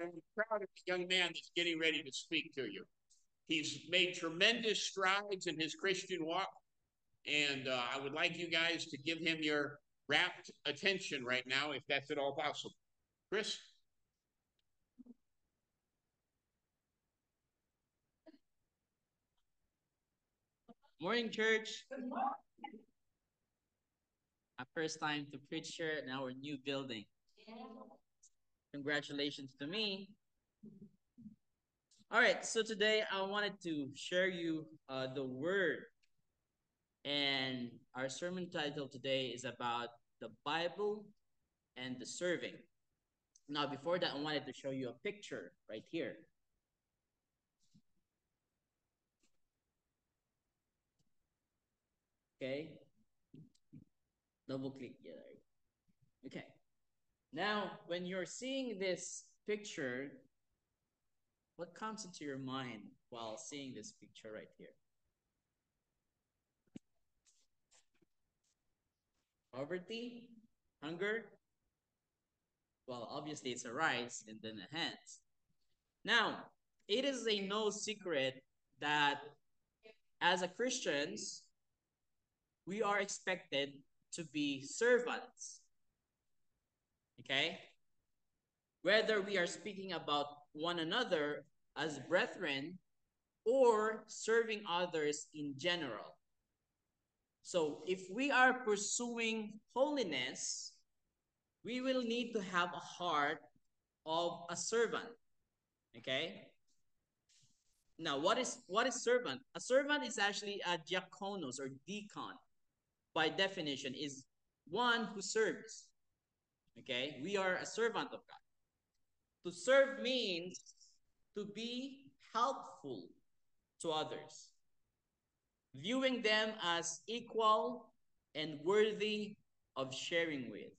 I'm proud of the young man that's getting ready to speak to you. He's made tremendous strides in his Christian walk, and I would like you guys to give him your rapt attention right now, if that's at all possible. Chris? Morning, church. My first time to preach here in our new building. Congratulations to me. All right, so today I wanted to share you the word, and our sermon title today is about the Bible and the serving. Now, before that, I wanted to show you a picture right here. Okay, double click. Yeah, there you go. Okay. Now, when you're seeing this picture, what comes into your mind while seeing this picture right here? Poverty, hunger. Well, obviously it's a rice and then a hands. Now, it is a no secret that as a Christians, we are expected to be servants. Okay? Whether we are speaking about one another as brethren or serving others in general. So, if we are pursuing holiness, we will need to have a heart of a servant. Okay? Now, what is servant? A servant is actually a diakonos or deacon. By definition, is one who serves. Okay? We are a servant of God. To serve means to be helpful to others, viewing them as equal and worthy of sharing with.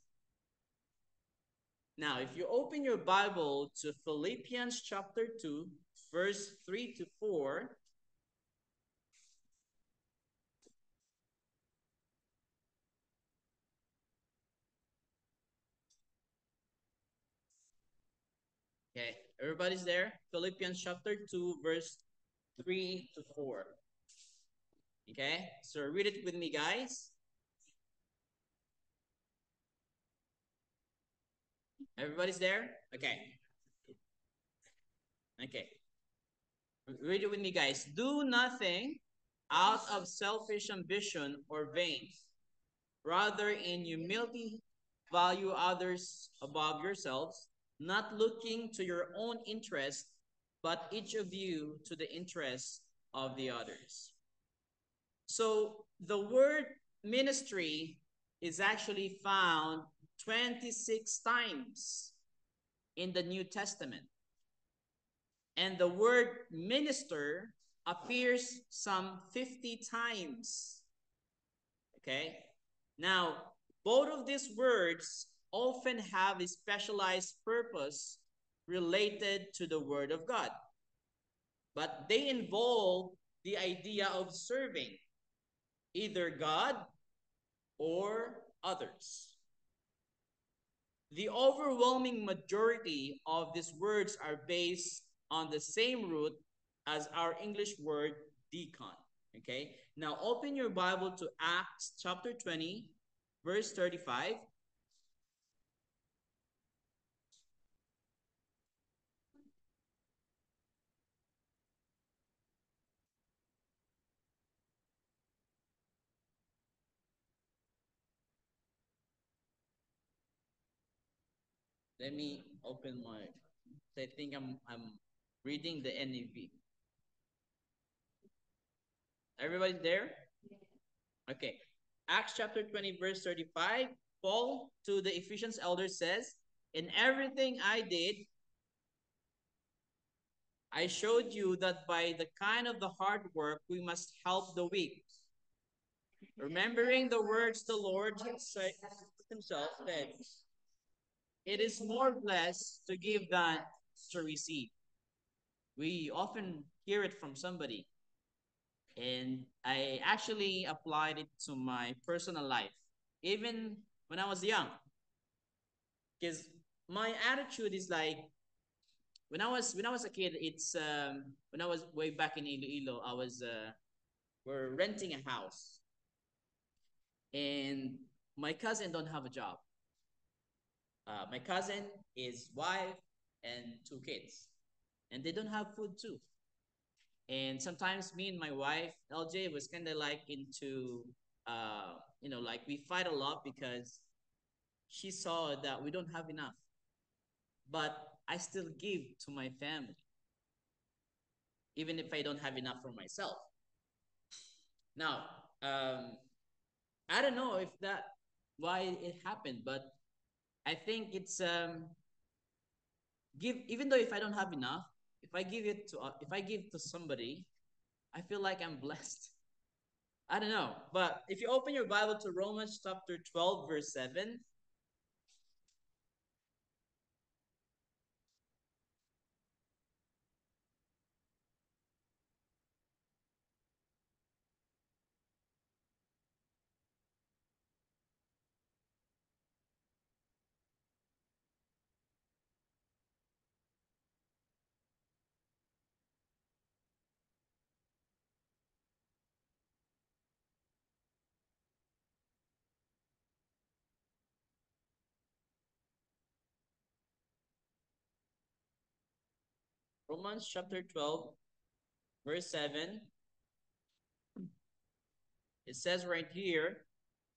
Now, if you open your Bible to Philippians chapter 2, verse 3 to 4, okay, everybody's there? Philippians chapter 2, verse 3 to 4. Okay, so read it with me, guys. Everybody's there? Okay, okay. Read it with me, guys. Do nothing out of selfish ambition or vain. Rather, in humility, value others above yourselves, not looking to your own interest, but each of you to the interest of the others. So the word ministry is actually found 26 times in the New Testament. And the word minister appears some 50 times. Okay? Now, both of these words often have a specialized purpose related to the Word of God, but they involve the idea of serving either God or others. The overwhelming majority of these words are based on the same root as our English word deacon. Okay? Now open your Bible to Acts chapter 20, verse 35. Let me open my. I think I'm reading the NEV. Everybody there? Okay. Acts chapter 20, verse 35. Paul to the Ephesians elders says, in everything I did, I showed you that by the kind of the hard work we must help the weak, remembering the words the Lord himself said, it is more blessed to give than to receive. We often hear it from somebody, and I actually applied it to my personal life, even when I was young, because my attitude is like, when I was a kid, it's when I was way back in Iloilo, I was we're renting a house, and my cousin don't have a job. My cousin, his wife, and two kids, and they don't have food too. And sometimes me and my wife, LJ, was kind of like into, like we fight a lot because she saw that we don't have enough, but I still give to my family, even if I don't have enough for myself. Now, um, I don't know if that why it happened, but I think it's give even though if I don't have enough, if I give to somebody, I feel like I'm blessed. I don't know, but if you open your Bible to Romans chapter 12 verse 7, Romans chapter 12 verse 7, it says right here,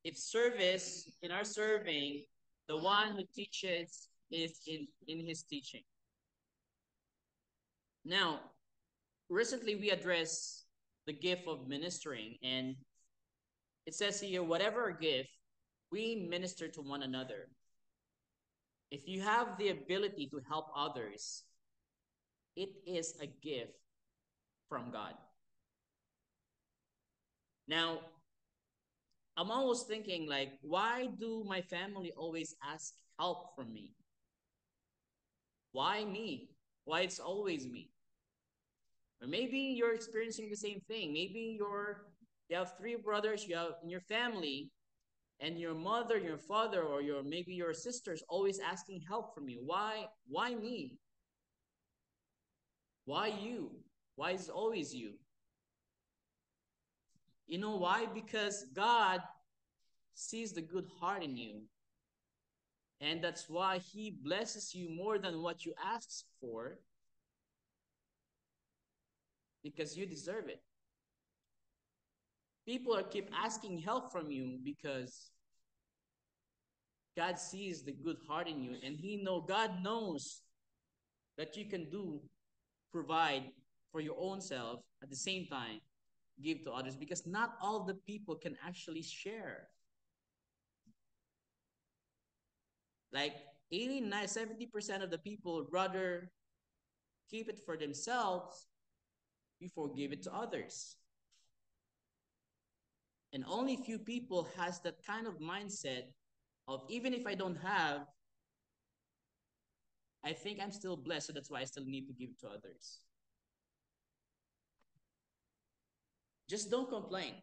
if service in our serving, the one who teaches is in his teaching. Now, recently we addressed the gift of ministering, and it says here, whatever gift, we minister to one another. If you have the ability to help others, it is a gift from God. Now, I'm always thinking like, why do my family always ask help from me? Why me? Why it's always me? Or maybe you're experiencing the same thing. Maybe you have three brothers you have in your family, and your mother, your father, or maybe your sisters always asking help from you. Why me? Why you? Why is it always you? You know why? Because God sees the good heart in you. And that's why he blesses you more than what you ask for, because you deserve it. People are keep asking help from you because God sees the good heart in you, and God knows that you can provide for your own self, at the same time give to others, because not all the people can actually share. Like 89, 70% of the people would rather keep it for themselves before give it to others. And only few people has that kind of mindset of, even if I don't have, I think I'm still blessed, so that's why I still need to give to others. Just don't complain.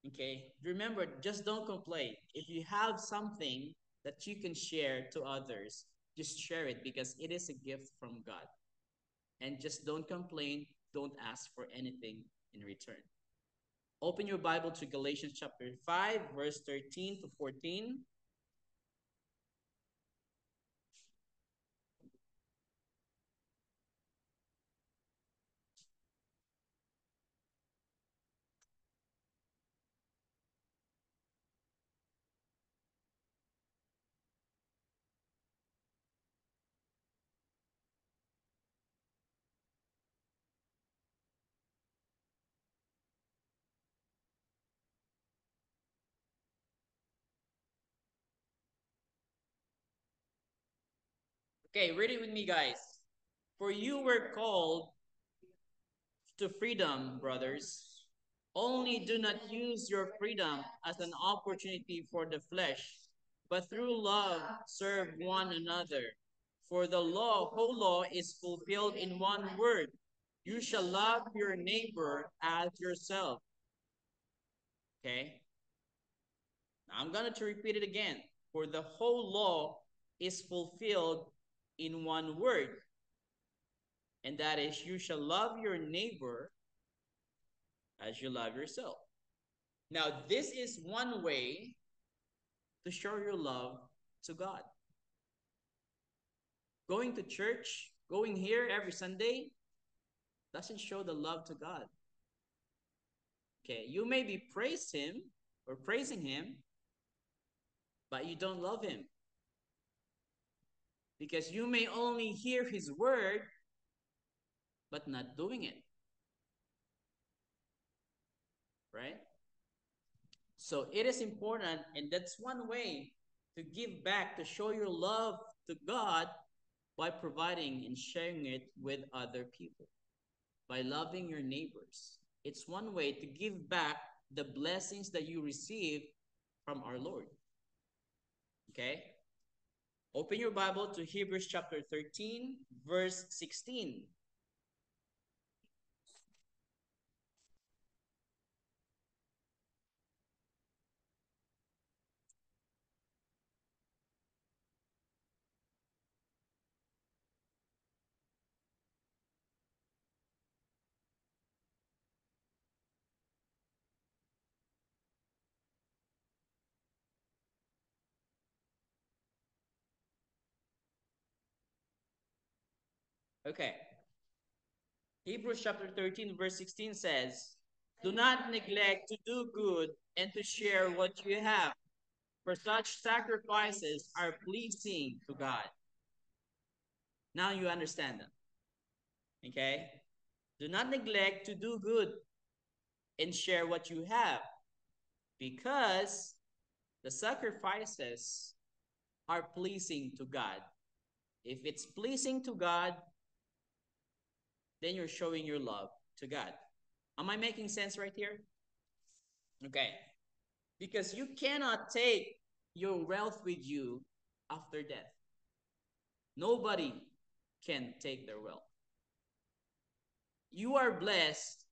Okay? Remember, just don't complain. If you have something that you can share to others, just share it, because it is a gift from God. And just don't complain, don't ask for anything in return. Open your Bible to Galatians chapter 5, verse 13 to 14. Okay, read it with me, guys. For you were called to freedom, brothers. Only do not use your freedom as an opportunity for the flesh, but through love serve one another. For the whole law is fulfilled in one word. You shall love your neighbor as yourself. Okay? Now I'm going to repeat it again. For the whole law is fulfilled in one word. And that is, you shall love your neighbor as you love yourself. Now, this is one way to show your love to God. Going to church, going here every Sunday, doesn't show the love to God. Okay, you may be praising Him, but you don't love Him. Because you may only hear His word, but not doing it. Right? So it is important, and that's one way to give back, to show your love to God, by providing and sharing it with other people, by loving your neighbors. It's one way to give back the blessings that you receive from our Lord. Okay? Open your Bible to Hebrews chapter 13, verse 16. Okay. Hebrews chapter 13, verse 16 says, do not neglect to do good and to share what you have, for such sacrifices are pleasing to God. Now you understand them. Okay? Do not neglect to do good and share what you have, because the sacrifices are pleasing to God. If it's pleasing to God, then you're showing your love to God. Am I making sense right here? Okay. Because you cannot take your wealth with you after death. Nobody can take their wealth. You are blessed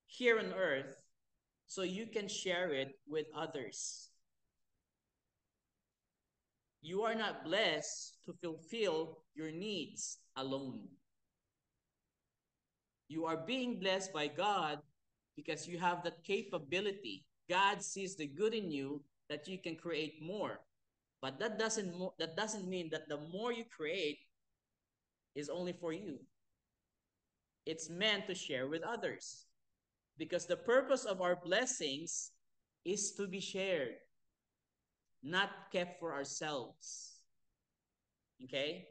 here on earth, so you can share it with others. You are not blessed to fulfill your needs alone. You are being blessed by God because you have that capability. God sees the good in you that you can create more. But that doesn't mean that the more you create is only for you. It's meant to share with others. Because the purpose of our blessings is to be shared, not kept for ourselves. Okay?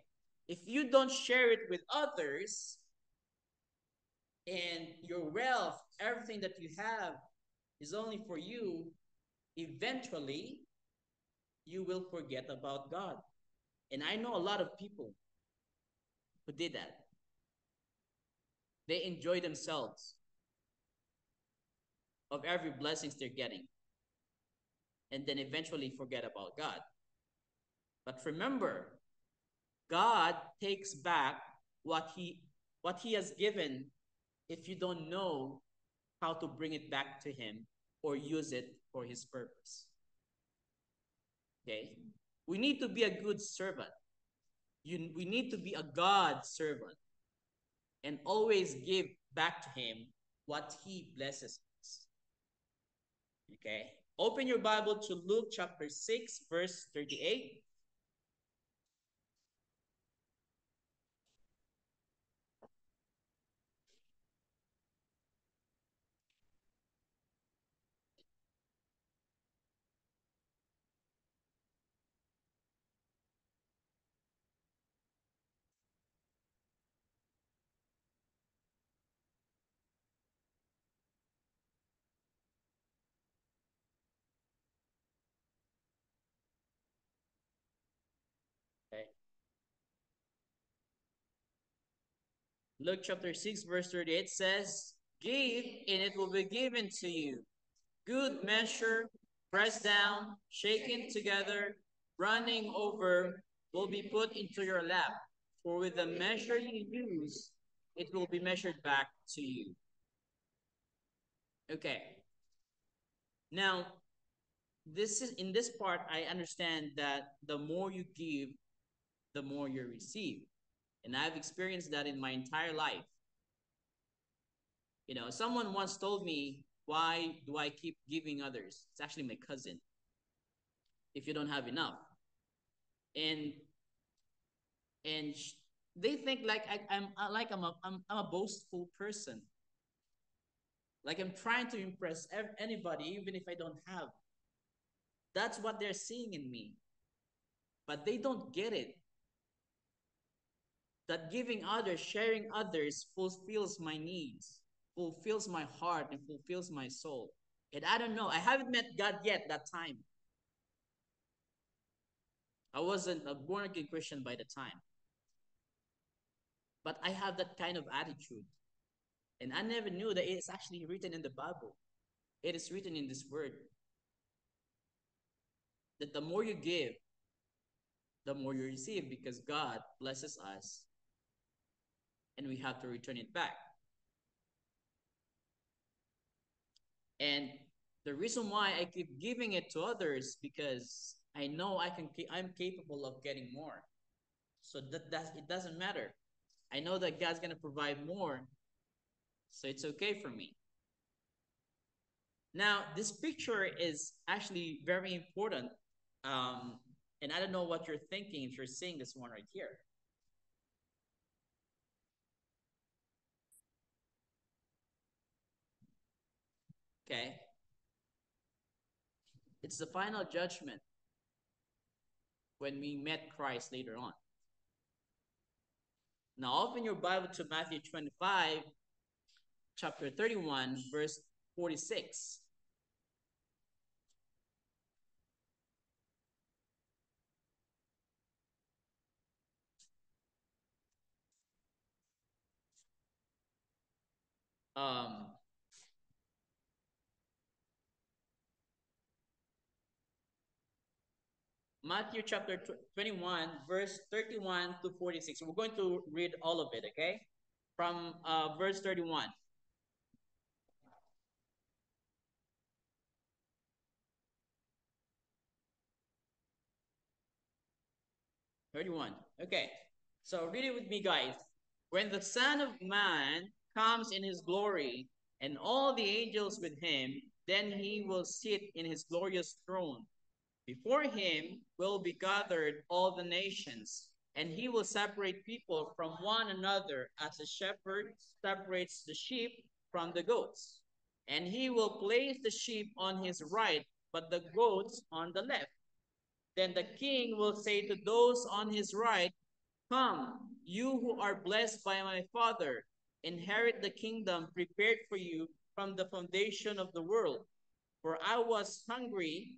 If you don't share it with others, and your wealth, everything that you have, is only for you, eventually, you will forget about God. And I know a lot of people who did that. They enjoy themselves of every blessings they're getting, and then eventually forget about God. But remember, God takes back what he has given if you don't know how to bring it back to Him or use it for His purpose. Okay? We need to be a good servant. We need to be a God servant and always give back to Him what He blesses us. Okay? Open your Bible to Luke chapter 6, verse 38. Okay. Luke chapter 6, verse 38 says, give, and it will be given to you. Good measure, pressed down, shaken together, running over, will be put into your lap. For with the measure you use, it will be measured back to you. Okay. Now, in this part, I understand that the more you give, the more you receive. And I've experienced that in my entire life. You know, someone once told me, why do I keep giving others? It's actually my cousin. If you don't have enough. And and they think like I'm a boastful person. Like I'm trying to impress anybody, even if I don't have. That's what they're seeing in me. But they don't get it. That giving others, sharing others fulfills my needs, fulfills my heart, and fulfills my soul. And I don't know, I haven't met God yet that time. I wasn't a born again Christian by the time. But I have that kind of attitude. And I never knew that it's actually written in the Bible. It is written in this word that the more you give, the more you receive, because God blesses us and we have to return it back. And the reason why I keep giving it to others, because I know I'm capable of getting more. So it doesn't matter. I know that God's gonna provide more, so it's okay for me. Now, this picture is actually very important, and I don't know what you're thinking if you're seeing this one right here. Okay, it's the final judgment when we met Christ later on. Now, open your Bible to Matthew 25, chapter 31, verse 46. Um, Matthew chapter 21, verse 31 to 46. We're going to read all of it, okay? From verse 31. 31. Okay. So read it with me, guys. When the Son of Man comes in his glory and all the angels with him, then he will sit in his glorious throne. Before him will be gathered all the nations, and he will separate people from one another as a shepherd separates the sheep from the goats. And he will place the sheep on his right, but the goats on the left. Then the king will say to those on his right, come, you who are blessed by my Father, inherit the kingdom prepared for you from the foundation of the world. For I was hungry,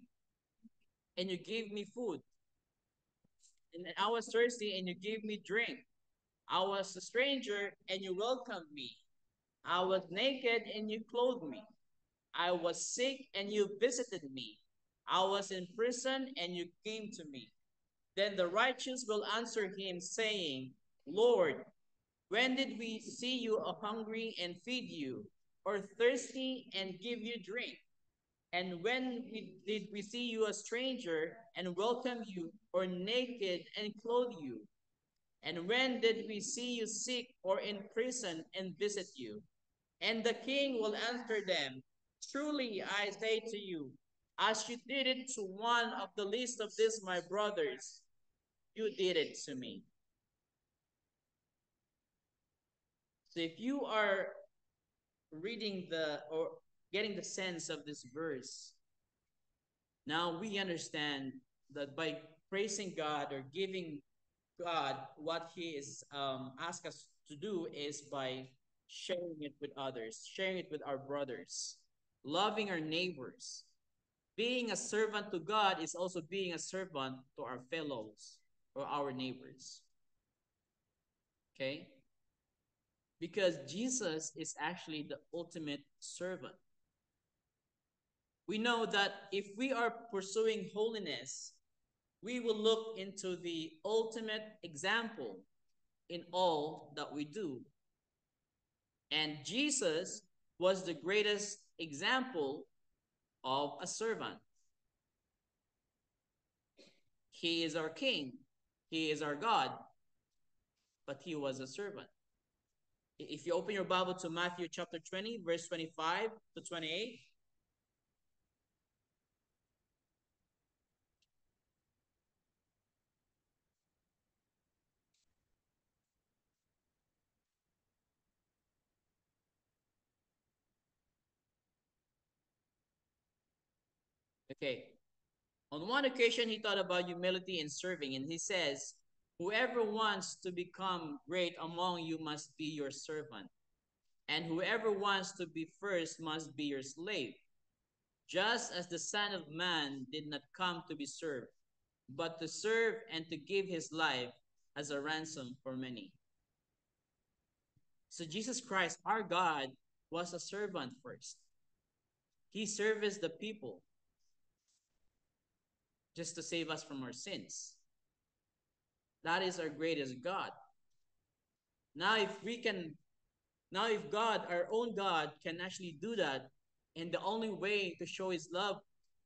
and you gave me food. And I was thirsty, and you gave me drink. I was a stranger, and you welcomed me. I was naked, and you clothed me. I was sick, and you visited me. I was in prison, and you came to me. Then the righteous will answer him, saying, Lord, when did we see you hungry and feed you, or thirsty and give you drink? And when did we see you a stranger and welcome you, or naked and clothe you? And when did we see you sick or in prison and visit you? And the king will answer them, truly I say to you, as you did it to one of the least of these my brothers, you did it to me. So if you are reading or getting the sense of this verse, now we understand that by praising God or giving God what He is asked us to do is by sharing it with others, sharing it with our brothers, loving our neighbors. Being a servant to God is also being a servant to our fellows or our neighbors. Okay? Because Jesus is actually the ultimate servant. We know that if we are pursuing holiness, we will look into the ultimate example in all that we do. And Jesus was the greatest example of a servant. He is our King. He is our God. but he was a servant. If you open your Bible to Matthew chapter 20, verse 25 to 28. Okay. On one occasion, he thought about humility and serving, and he says, whoever wants to become great among you must be your servant, and whoever wants to be first must be your slave, just as the Son of Man did not come to be served, but to serve and to give his life as a ransom for many. So Jesus Christ, our God, was a servant first. He serviced the people just to save us from our sins. That is our greatest God. Now, if God, our own God, can actually do that, and the only way to show His love,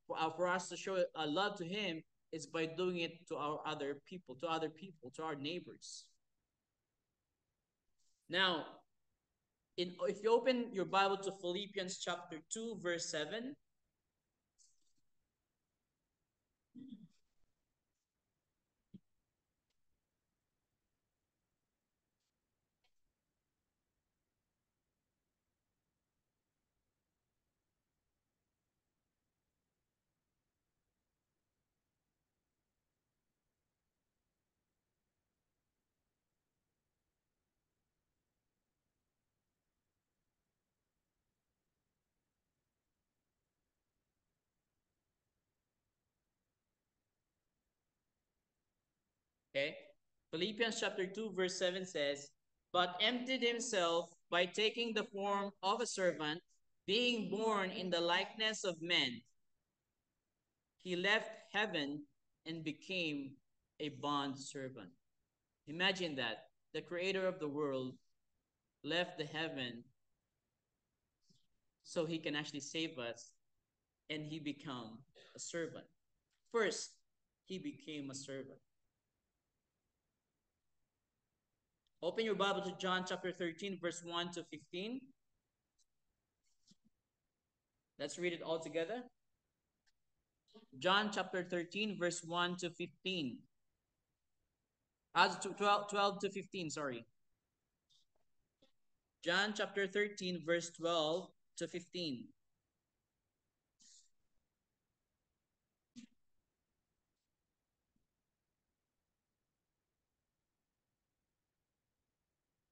for us to show love to Him, is by doing it to our other people, to our neighbors. Now, if you open your Bible to Philippians chapter 2, verse 7. Okay? Philippians chapter 2, verse 7 says, but emptied himself by taking the form of a servant, being born in the likeness of men. He left heaven and became a bond servant. Imagine that. The creator of the world left the heaven so he can actually save us, and he became a servant. First, he became a servant. Open your Bible to John chapter 13, verse 1 to 15. Let's read it all together. John chapter 13, verse 1 to 15. 12 to 15, sorry. John chapter 13, verse 12 to 15.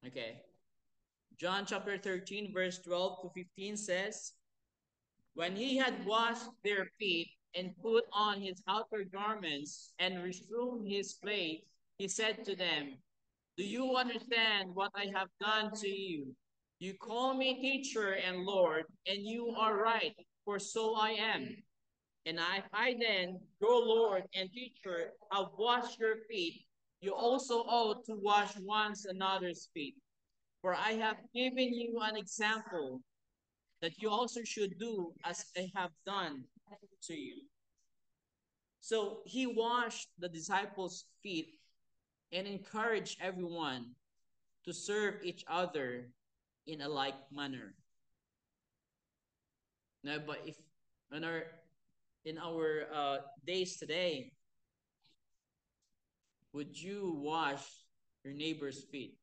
Okay. John chapter 13, verse 12 to 15 says, when he had washed their feet and put on his outer garments and resumed his plate, he said to them, do you understand what I have done to you? You call me teacher and Lord, and you are right, for so I am. And if I then, your Lord and teacher, have washed your feet, you also ought to wash one another's feet. For I have given you an example that you also should do as I have done to you. So he washed the disciples' feet and encouraged everyone to serve each other in a like manner. Now, but if in our days today, would you wash your neighbor's feet?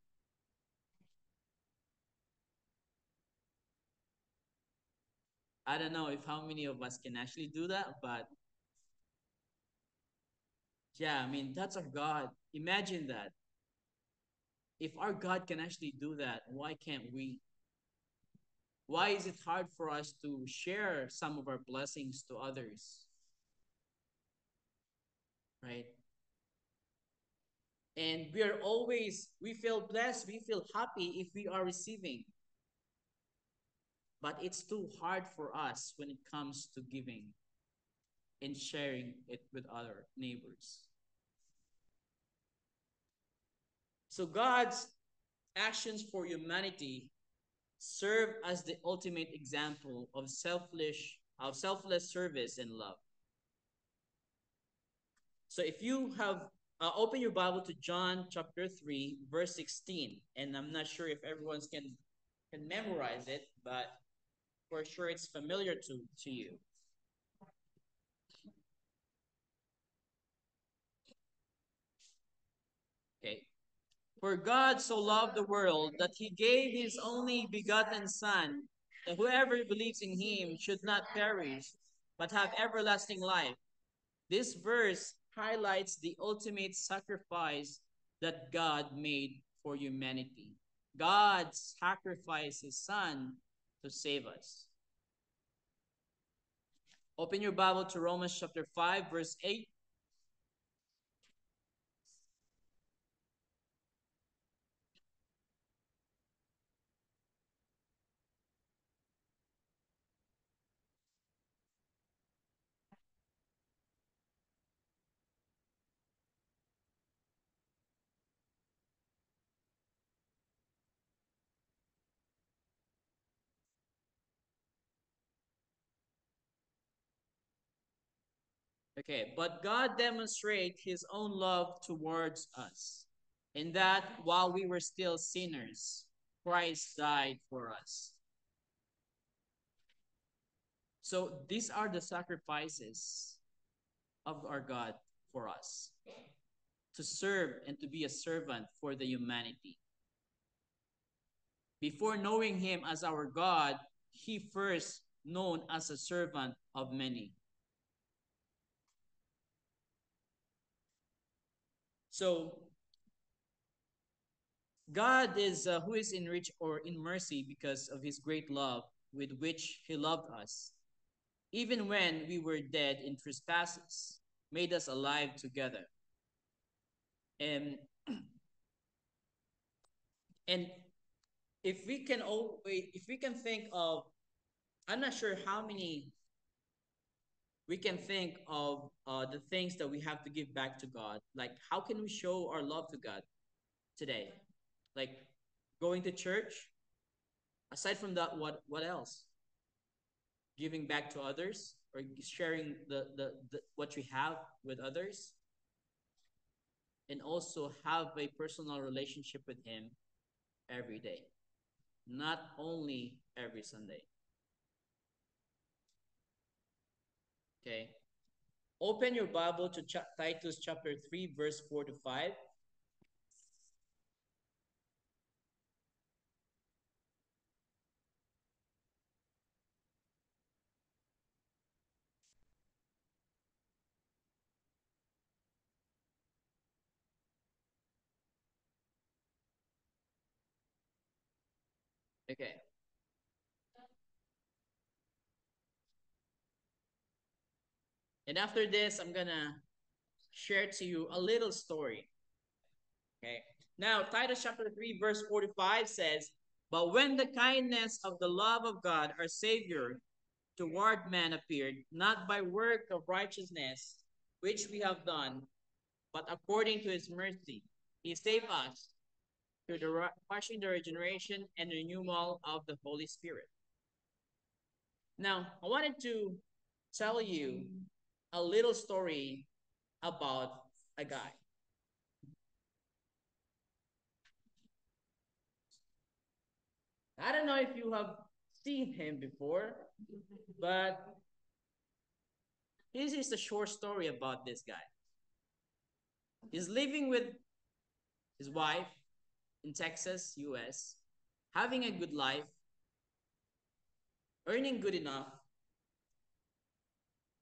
I don't know if how many of us can actually do that, but yeah, I mean, that's our God. Imagine that. If our God can actually do that, why can't we? Why is it hard for us to share some of our blessings to others? Right? And we feel blessed, we feel happy if we are receiving. But it's too hard for us when it comes to giving and sharing it with other neighbors. So God's actions for humanity serve as the ultimate example of selfless service and love. So if you have Open your Bible to John chapter 3, verse 16. And I'm not sure if everyone can memorize it, but for sure it's familiar to you. Okay. For God so loved the world that he gave his only begotten Son, that whoever believes in him should not perish, but have everlasting life. This verse highlights the ultimate sacrifice that God made for humanity. God sacrificed his Son to save us. Open your Bible to Romans chapter 5, verse 8. Okay, but God demonstrates his own love towards us, in that while we were still sinners, Christ died for us. So these are the sacrifices of our God for us, to serve and to be a servant for the humanity. Before knowing him as our God, he first known as a servant of many. So God is who is in rich or in mercy because of his great love with which he loved us, even when we were dead in trespasses, made us alive together. And and if we can think of, I'm not sure how many we can think of the things that we have to give back to God. Like, how can we show our love to God today? Like going to church. Aside from that, what else? Giving back to others or sharing the what we have with others, and also have a personal relationship with him every day, not only every Sunday. Okay. Open your Bible to Titus chapter 3, verse 4 to 5. Okay. And after this, I'm gonna share to you a little story. Okay. Now, Titus chapter 3, verse 45 says, but when the kindness of the love of God, our Savior, toward man appeared, not by work of righteousness, which we have done, but according to his mercy, he saved us through the washing, the regeneration, and renewal of the Holy Spirit. Now, I wanted to tell you a little story about a guy. I don't know if you have seen him before, but this is a short story about this guy. He's living with his wife in Texas, US, having a good life, earning good enough,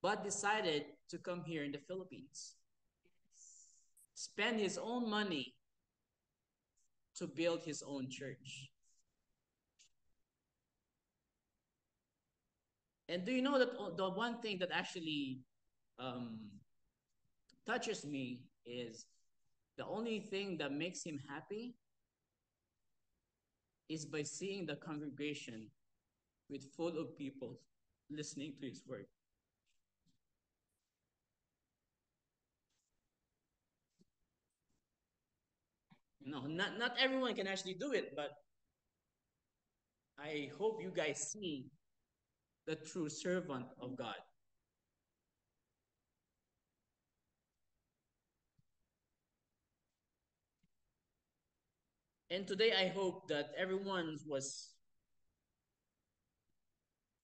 but decided to come here in the Philippines, spend his own money to build his own church. And do you know that the one thing that actually um, touches me is the only thing that makes him happy is by seeing the congregation with full of people listening to his word. No, not everyone can actually do it, but I hope you guys see the true servant of God. And today I hope that everyone was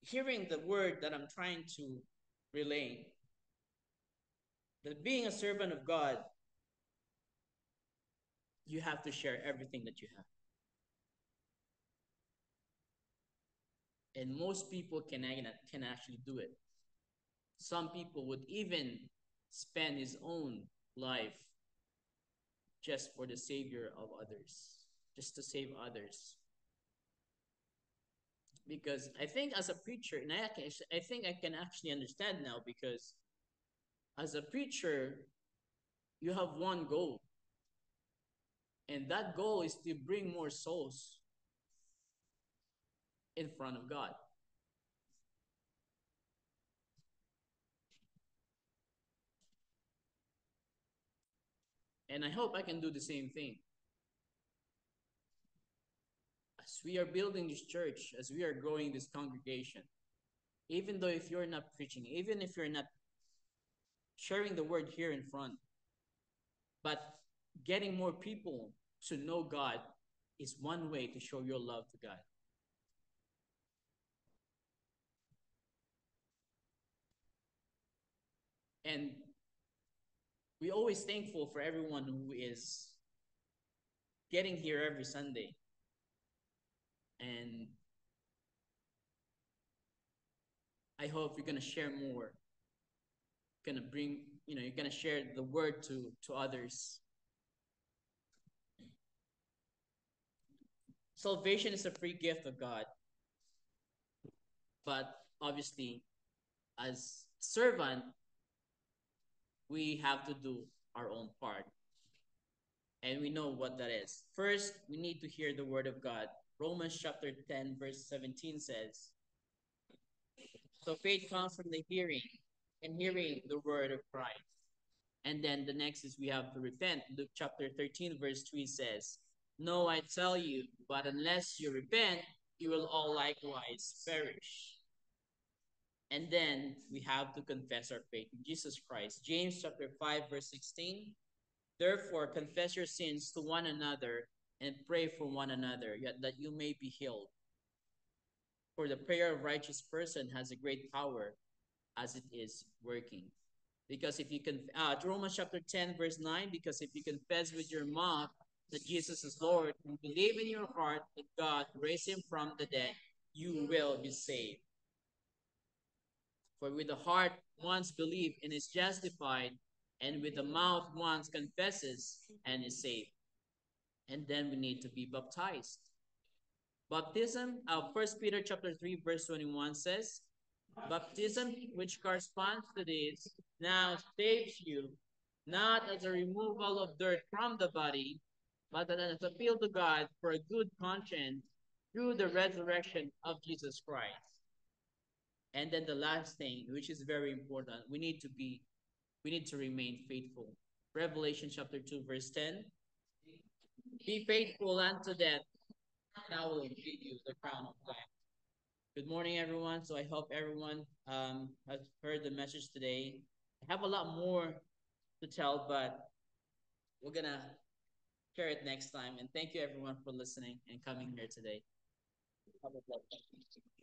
hearing the word that I'm trying to relay. That being a servant of God, you have to share everything that you have. And most people can actually do it. Some people would even spend his own life just for the savior of others, just to save others. Because I think as a preacher, and I think I can actually understand now, because as a preacher, you have one goal, and that goal is to bring more souls in front of God. And I hope I can do the same thing. As we are building this church, as we are growing this congregation, even though if you're not preaching, even if you're not sharing the word here in front, but getting more people to know God is one way to show your love to God. And we always thankful for everyone who is getting here every Sunday. And I hope you're gonna share more. Gonna bring, you're gonna share the word to others. Salvation is a free gift of God. But obviously, as servant, we have to do our own part. And we know what that is. First, we need to hear the word of God. Romans chapter 10, verse 17 says, so faith comes from the hearing, and hearing the word of Christ. And then the next is we have to repent. Luke chapter 13, verse 3 says, no, I tell you, but unless you repent, you will all likewise perish. And then we have to confess our faith in Jesus Christ. James chapter 5, verse 16. Therefore, confess your sins to one another and pray for one another, yet that you may be healed. For the prayer of a righteous person has a great power as it is working. Because if you can, Romans chapter 10, verse 9, because if you confess with your mouth that Jesus is Lord and believe in your heart that God raised him from the dead, you will be saved. For with the heart one believes and is justified, and with the mouth one confesses and is saved. And then we need to be baptized. Baptism, 1 Peter chapter 3, verse 21 says, baptism, which corresponds to this, now saves you, not as a removal of dirt from the body, but as an appeal to God for a good conscience through the resurrection of Jesus Christ. And then the last thing, which is very important, we need to remain faithful. Revelation chapter 2, verse 10. Be faithful unto death, and I will give you the crown of life. Good morning, everyone. So I hope everyone has heard the message today. I have a lot more to tell, but we're gonna share it next time. And thank you, everyone, for listening and coming here today. Have a blessed day.